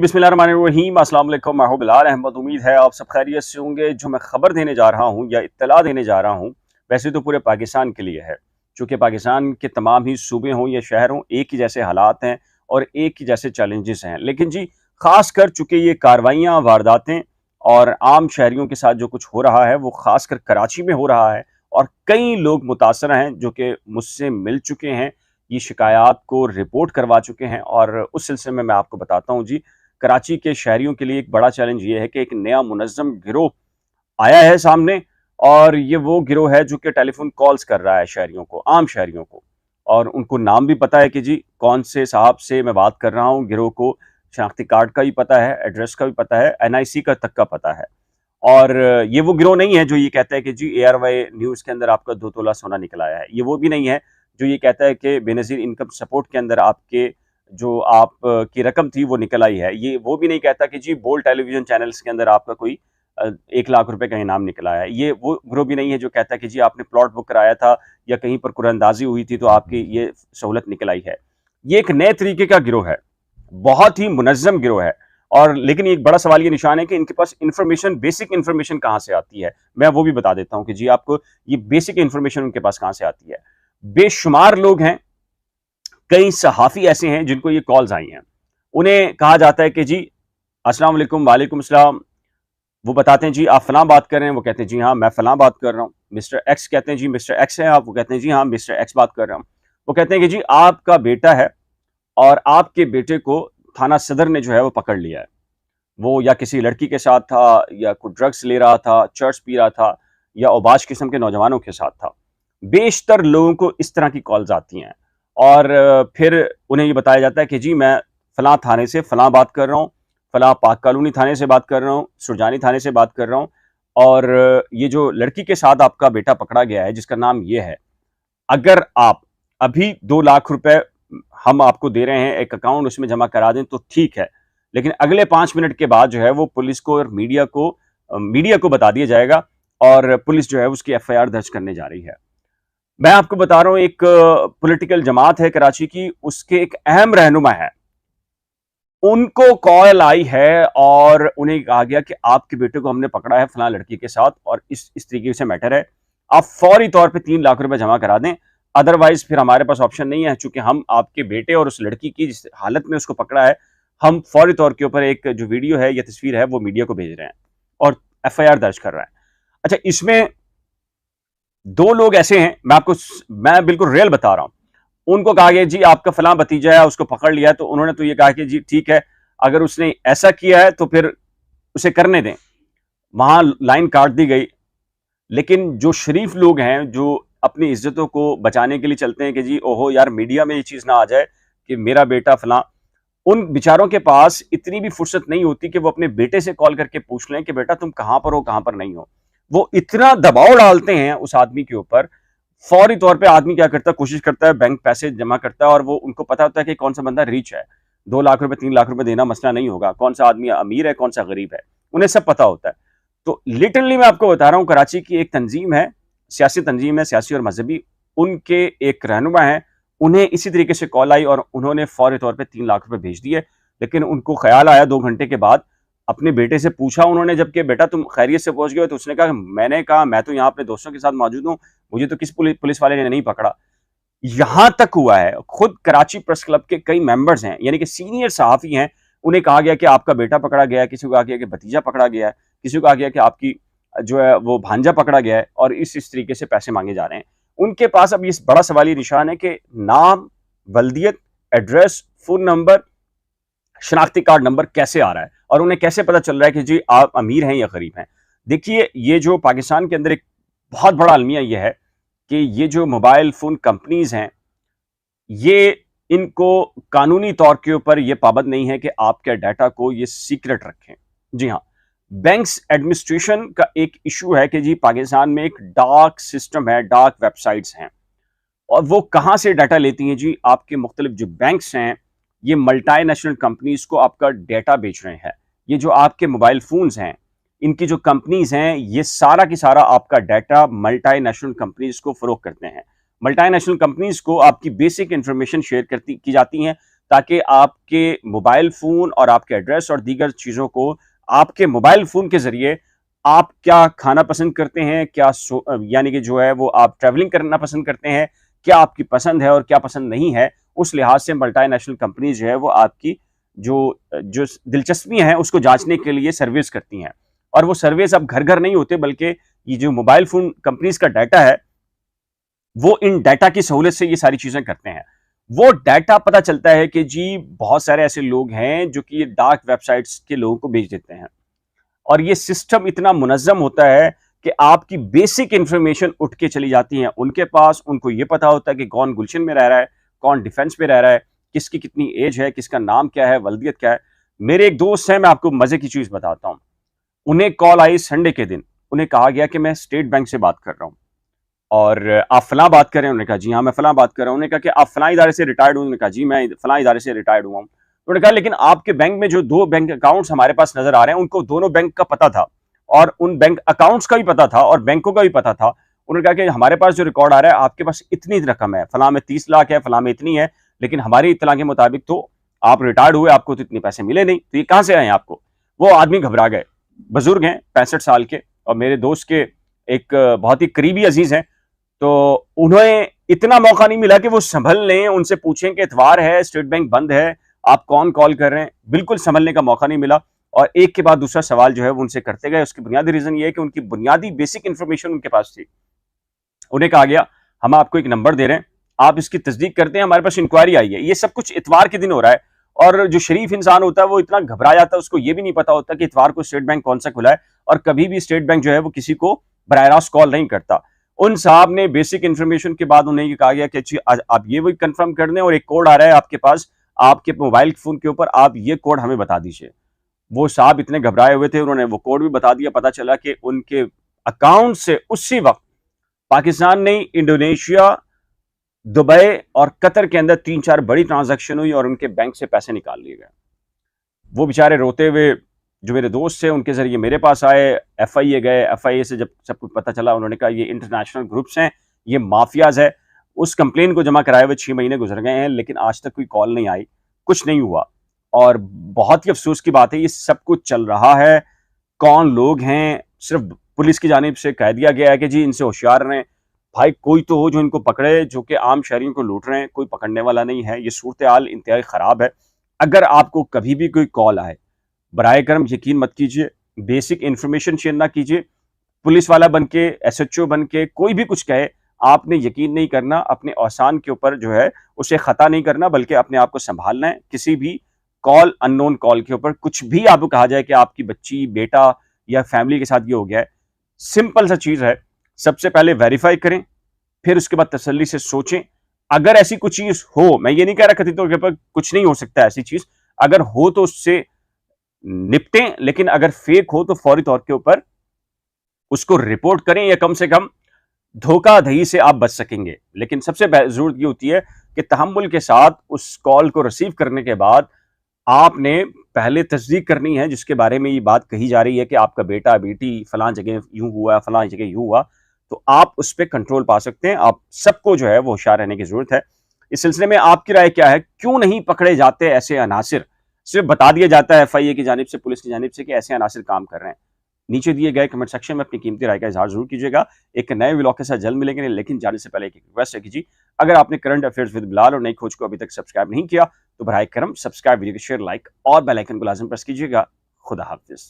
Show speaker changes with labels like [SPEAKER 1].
[SPEAKER 1] बिस्मिल्लाहिर्रहमानिर्रहीम, अस्सलाम वालेकुम। मैं हूं बिलाल अहमद। उम्मीद है आप सब खैरियत से होंगे। जो मैं खबर देने जा रहा हूं या इत्तला देने जा रहा हूं, वैसे तो पूरे पाकिस्तान के लिए है, चूँकि पाकिस्तान के तमाम ही सूबे हों या शहर हों, एक ही जैसे हालात हैं और एक ही जैसे चैलेंजेस हैं। लेकिन जी, ख़ासकर चूँकि ये कार्रवाइयाँ, वारदातें और आम शहरियों के साथ जो कुछ हो रहा है, वो ख़ासकर कराची में हो रहा है और कई लोग मुतासर हैं, जो कि मुझसे मिल चुके हैं, ये शिकायत को रिपोर्ट करवा चुके हैं। और उस सिलसिले में मैं आपको बताता हूँ जी, कराची के शहरियों के लिए एक बड़ा चैलेंज ये है कि एक नया मुनज़्ज़म गिरोह आया है सामने, और ये वो गिरोह है जो कि टेलीफ़ोन कॉल्स कर रहा है शहरियों को, आम शहरियों को। और उनको नाम भी पता है कि जी कौन से साहब से मैं बात कर रहा हूँ। गिरोह को शनाख्ती कार्ड का भी पता है, एड्रेस का भी पता है, एनआईसी का तक का पता है। और ये वो गिरोह नहीं है जो ये कहता है कि जी एआरवाई न्यूज़ के अंदर आपका 2 तोला सोना निकल आया है। ये वो भी नहीं है जो ये कहता है कि बेनज़ीर इनकम सपोर्ट के अंदर आपके जो आप की रकम थी वो निकल आई है। ये वो भी नहीं कहता कि जी बोल टेलीविज़न चैनल्स के अंदर आपका कोई 1 लाख रुपए का इनाम निकल आया है। ये वो गिरोह भी नहीं है जो कहता है कि जी आपने प्लॉट बुक कराया था या कहीं पर कुरअंदाज़ी हुई थी तो आपकी ये सहूलत निकल आई है। ये एक नए तरीके का गिरोह है, बहुत ही मुनज़्ज़म गिरोह है। और लेकिन एक बड़ा सवाल ये निशान है कि इनके पास इन्फॉर्मेशन, बेसिक इन्फॉर्मेशन कहाँ से आती है? मैं वो भी बता देता हूँ कि जी आपको ये बेसिक इन्फॉर्मेशन उनके पास कहाँ से आती है। बेशुमार लोग हैं, कई सहाफ़ी ऐसे हैं जिनको ये कॉल्स आई हैं। उन्हें कहा जाता है कि जी अस्सलाम वालेकुम, वालेकुम सलाम। वो बताते हैं जी आप फलां बात कर रहे हैं, वो कहते हैं जी हाँ मैं फलां बात कर रहा हूँ। मिस्टर एक्स कहते हैं जी मिस्टर एक्स हैं आप, वो कहते हैं जी हाँ मिस्टर एक्स बात कर रहा हूँ। वो कहते हैं कि जी आपका बेटा है और आपके बेटे को थाना सदर ने जो है वो पकड़ लिया है। वो या किसी लड़की के साथ था, या कोई ड्रग्स ले रहा था, चर्च पी रहा था, या औबाश किस्म के नौजवानों के साथ था। बेशतर लोगों को इस तरह की कॉल्स आती हैं और फिर उन्हें ये बताया जाता है कि जी मैं फलां थाने से फलां बात कर रहा हूँ, फलां पाक कॉलोनी थाने से बात कर रहा हूँ, सुरजानी थाने से बात कर रहा हूँ, और ये जो लड़की के साथ आपका बेटा पकड़ा गया है जिसका नाम ये है, अगर आप अभी 2 लाख रुपए हम आपको दे रहे हैं, एक अकाउंट उसमें जमा करा दें तो ठीक है। लेकिन अगले 5 मिनट के बाद जो है वो पुलिस को और मीडिया को बता दिया जाएगा और पुलिस जो है उसकी एफआईआर दर्ज करने जा रही है। मैं आपको बता रहा हूँ, एक पॉलिटिकल जमात है कराची की, उसके एक अहम रहनुमा है। उनको कॉल आई है और उन्हें कहा गया कि आपके बेटे को हमने पकड़ा है फलां लड़की के साथ और इस तरीके से मैटर है। आप फौरी तौर पे 3 लाख रुपए जमा करा दें, अदरवाइज फिर हमारे पास ऑप्शन नहीं है, चूंकि हम आपके बेटे और उस लड़की की जिस हालत में उसको पकड़ा है, हम फौरी तौर के ऊपर एक जो वीडियो है या तस्वीर है वो मीडिया को भेज रहे हैं और एफआईआर दर्ज कर रहा है। अच्छा, इसमें 2 लोग ऐसे हैं, मैं बिल्कुल रियल बता रहा हूं। उनको कहा गया जी आपका फलां भतीजा है, उसको पकड़ लिया है, तो उन्होंने तो ये कहा कि जी ठीक है, अगर उसने ऐसा किया है तो फिर उसे करने दें। वहां लाइन काट दी गई। लेकिन जो शरीफ लोग हैं, जो अपनी इज्जतों को बचाने के लिए चलते हैं कि जी ओहो यार मीडिया में ये चीज ना आ जाए कि मेरा बेटा फलां, उन बेचारों के पास इतनी भी फुर्सत नहीं होती कि वो अपने बेटे से कॉल करके पूछ लें कि बेटा तुम कहां पर हो, कहां पर नहीं हो। वो इतना दबाव डालते हैं उस आदमी के ऊपर, फौरी तौर पे आदमी क्या करता है, कोशिश करता है, बैंक पैसे जमा करता है, और वो उनको पता होता है कि कौन सा बंदा रिच है। 2 लाख रुपए 3 लाख रुपए देना मसला नहीं होगा, कौन सा आदमी अमीर है कौन सा गरीब है, उन्हें सब पता होता है। तो लिटरली मैं आपको बता रहा हूँ, कराची की एक तंजीम है, सियासी तंजीम है, सियासी और मजहबी, उनके एक रहनुमा है, उन्हें इसी तरीके से कॉल आई और उन्होंने फौरी तौर पे 3 लाख रुपए भेज दिए। लेकिन उनको ख्याल आया 2 घंटे के बाद, अपने बेटे से पूछा उन्होंने, जबकि बेटा तुम खैरियत से पहुंच गए हो, तो उसने कहा मैंने कहा मैं तो यहाँ अपने दोस्तों के साथ मौजूद हूँ, मुझे तो किस पुलिस वाले ने नहीं पकड़ा। यहां तक हुआ है, खुद कराची प्रेस क्लब के कई मेंबर्स हैं, यानी कि सीनियर सहाफी हैं, उन्हें कहा गया कि आपका बेटा पकड़ा गया है, किसी को कहा गया कि भतीजा पकड़ा गया है, किसी को कहा गया कि आपकी जो है वो भांजा पकड़ा गया है, और इस तरीके से पैसे मांगे जा रहे हैं। उनके पास अब इस बड़ा सवाली निशान है कि नाम, वल्दियत, एड्रेस, फोन नंबर, शनाख्ती कार्ड नंबर कैसे आ रहा है, और उन्हें कैसे पता चल रहा है कि जी आप अमीर हैं या गरीब हैं। देखिए, ये जो पाकिस्तान के अंदर एक बहुत बड़ा अलमिया यह है कि ये जो मोबाइल फ़ोन कंपनीज़ हैं, ये इनको कानूनी तौर के ऊपर ये पाबंद नहीं है कि आपके डाटा को ये सीक्रेट रखें। जी हाँ, बैंक्स एडमिनिस्ट्रेशन का एक इशू है कि जी पाकिस्तान में एक डार्क सिस्टम है, डार्क वेबसाइट्स हैं, और वो कहाँ से डाटा लेती हैं जी, आपके मुख्तलिफ जो बैंक्स हैं, ये मल्टी-नेशनल कंपनीज़ को आपका डाटा बेच रहे हैं। ये जो आपके मोबाइल फ़ोन्स हैं, इनकी जो कंपनीज़ हैं, ये सारा की सारा आपका डाटा मल्टी-नेशनल कंपनीज़ को फ़रोख्त करते हैं। मल्टी-नेशनल कंपनीज़ को आपकी बेसिक इन्फॉर्मेशन शेयर की जाती हैं, ताकि आपके मोबाइल फ़ोन और आपके एड्रेस और दीगर चीज़ों को आपके मोबाइल फ़ोन के ज़रिए आप क्या खाना पसंद करते हैं, क्या यानी कि जो है वो आप ट्रैवलिंग करना पसंद करते हैं, क्या आपकी पसंद है और क्या पसंद नहीं है, उस लिहाज से मल्टीनेशनल कंपनीज़ जो है वो आपकी जो जो दिलचस्पियाँ हैं उसको जाँचने के लिए सर्विस करती हैं। और वो सर्विस अब घर-घर नहीं होते, बल्कि ये जो मोबाइल फ़ोन कंपनीज़ का डाटा है, वो इन डाटा की सहूलियत से ये सारी चीज़ें करते हैं। वो डाटा पता चलता है कि जी बहुत सारे ऐसे लोग हैं जो कि ये डार्क वेबसाइट्स के लोगों को भेज देते हैं। और ये सिस्टम इतना मुनज़्ज़म होता है कि आपकी बेसिक इन्फॉर्मेशन उठ के चली जाती है उनके पास। उनको ये पता होता है कि कौन गुलशन में रह रहा है, कौन डिफेंस में रह रहा है, किसकी कितनी एज है, किसका नाम क्या है, वल्दियत क्या है। मेरे एक दोस्त हैं, मैं आपको मज़े की चीज़ बताता हूँ। उन्हें कॉल आई संडे के दिन, उन्हें कहा गया कि मैं स्टेट बैंक से बात कर रहा हूँ और आप फलाँ बात कर रहे हैं? उन्होंने कहा जी हाँ, मैं फलाँ बात कर रहा हूँ। उन्होंने कहा कि आप फलाँ इदारे से रिटायर्ड हुए? उन्होंने कहा जी मैं फलाँ इदारे से रिटायर्ड हुआ हूँ। उन्होंने कहा लेकिन आपके बैंक में जो 2 बैंक अकाउंट्स हमारे पास नज़र आ रहे हैं, उनको दोनों बैंक का पता था और उन बैंक अकाउंट्स का भी पता था और बैंकों का भी पता था। उन्होंने कहा कि हमारे पास जो रिकॉर्ड आ रहा है, आपके पास इतनी रकम है, फलाँ में 30 लाख है, फलाँ में इतनी है, लेकिन हमारी इत्तला के मुताबिक तो आप रिटायर्ड हुए, आपको तो इतने पैसे मिले नहीं, तो ये कहाँ से आए आपको? वो आदमी घबरा गए। बुजुर्ग हैं, 65 साल के, और मेरे दोस्त के एक बहुत ही करीबी अजीज हैं। तो उन्हें इतना मौका नहीं मिला कि वो संभल लें, उनसे पूछें कि इतवार है, स्टेट बैंक बंद है, आप कौन कॉल कर रहे हैं। बिल्कुल संभलने का मौका नहीं मिला और एक के बाद दूसरा सवाल जो है वो उनसे करते गए। उसकी बुनियादी रीजन ये है कि उनकी बुनियादी बेसिक इंफॉर्मेशन उनके पास थी। उन्हें कहा गया हम आपको एक नंबर दे रहे हैं, आप इसकी तस्दीक करते हैं, हमारे पास इंक्वायरी आई है। ये सब कुछ इतवार के दिन हो रहा है और जो शरीफ इंसान होता है वो इतना घबरा जाता है, उसको ये भी नहीं पता होता कि इतवार को स्टेट बैंक कौन सा खुला है। और कभी भी स्टेट बैंक जो है वो किसी को बराह रास्त कॉल नहीं करता। उन साहब ने बेसिक इंफॉर्मेशन के बाद उन्हें ये कहा गया कि अच्छी आप ये वही कंफर्म कर दें और एक कोड आ रहा है आपके पास, आपके मोबाइल फोन के ऊपर, आप ये कोड हमें बता दीजिए। वो साहब इतने घबराए हुए थे, उन्होंने वो कोड भी बता दिया। पता चला कि उनके अकाउंट से उसी वक्त पाकिस्तान ने इंडोनेशिया, दुबई और कतर के अंदर 3-4 बड़ी ट्रांजैक्शन हुई और उनके बैंक से पैसे निकाल लिए गए। वो बेचारे रोते हुए, जो मेरे दोस्त थे, उनके जरिए मेरे पास आए। एफआईए गए, एफआईए से जब सब कुछ पता चला, उन्होंने कहा ये इंटरनेशनल ग्रुप्स हैं, ये माफियाज है। उस कंप्लेन को जमा कराए हुए 6 महीने गुजर गए हैं, लेकिन आज तक कोई कॉल नहीं आई, कुछ नहीं हुआ। और बहुत ही अफसोस की बात है, ये सब कुछ चल रहा है। कौन लोग हैं, सिर्फ पुलिस की जानिब से कह दिया गया है कि जी इनसे होशियार रहें। भाई कोई तो हो जो इनको पकड़े, जो कि आम शहरियों को लूट रहे हैं। कोई पकड़ने वाला नहीं है। ये सूरत हाल इंतहाई ख़राब है। अगर आपको कभी भी कोई कॉल आए, बराए करम यकीन मत कीजिए, बेसिक इन्फॉर्मेशन शेयर ना कीजिए। पुलिस वाला बन के, एसएचओ बन के कोई भी कुछ कहे, आपने यकीन नहीं करना। अपने औसान के ऊपर जो है उसे ख़ता नहीं करना, बल्कि अपने आप को संभालना है। किसी भी कॉल, अननोन कॉल के ऊपर कुछ भी आपको कहा जाए कि आपकी बच्ची, बेटा या फैमिली के साथ ये हो गया है, सिंपल सा चीज़ है। सबसे पहले वेरीफाई करें, फिर उसके बाद तसल्ली से सोचें। अगर ऐसी कुछ चीज़ हो, मैं ये नहीं कह रहा कथित तौर पर कुछ नहीं हो सकता ऐसी चीज़, अगर हो तो उससे निपटें, लेकिन अगर फेक हो तो फौरी तौर के ऊपर उसको रिपोर्ट करें, या कम से कम धोखाधड़ी से आप बच सकेंगे। लेकिन सबसे जरूरत ये होती है कि तहम्मुल के साथ उस कॉल को रिसीव करने के बाद आपने पहले तस्दीक करनी है, जिसके बारे में ये बात कही जा रही है कि आपका बेटा बेटी फलां जगह यूं हुआ, फलां जगह यूं हुआ, तो आप उस पर कंट्रोल पा सकते हैं। आप सबको जो है वो होशियार रहने की जरूरत है। इस सिलसिले में आपकी राय क्या है? क्यों नहीं पकड़े जाते ऐसे अनासिर? सिर्फ बता दिया जाता है एफआईए की जानिब से, पुलिस की जानिब से कि ऐसे अनासिर काम कर रहे हैं। नीचे दिए गए कमेंट सेक्शन में अपनी कीमती राय का इजहार जरूर कीजिएगा। एक नए व्लॉग के साथ जल्द मिलेंगे, लेकिन जाने से पहले एक रिक्वेस्ट है कि जी, अगर आपने करंट अफेयर्स विद बिलाल और नई खोज को अभी तक सब्सक्राइब नहीं किया तो बराए करम सब्सक्राइब, वीडियो को शेयर, लाइक और बेल आइकन को लाजम प्रेस कीजिएगा। खुदा हाफिज।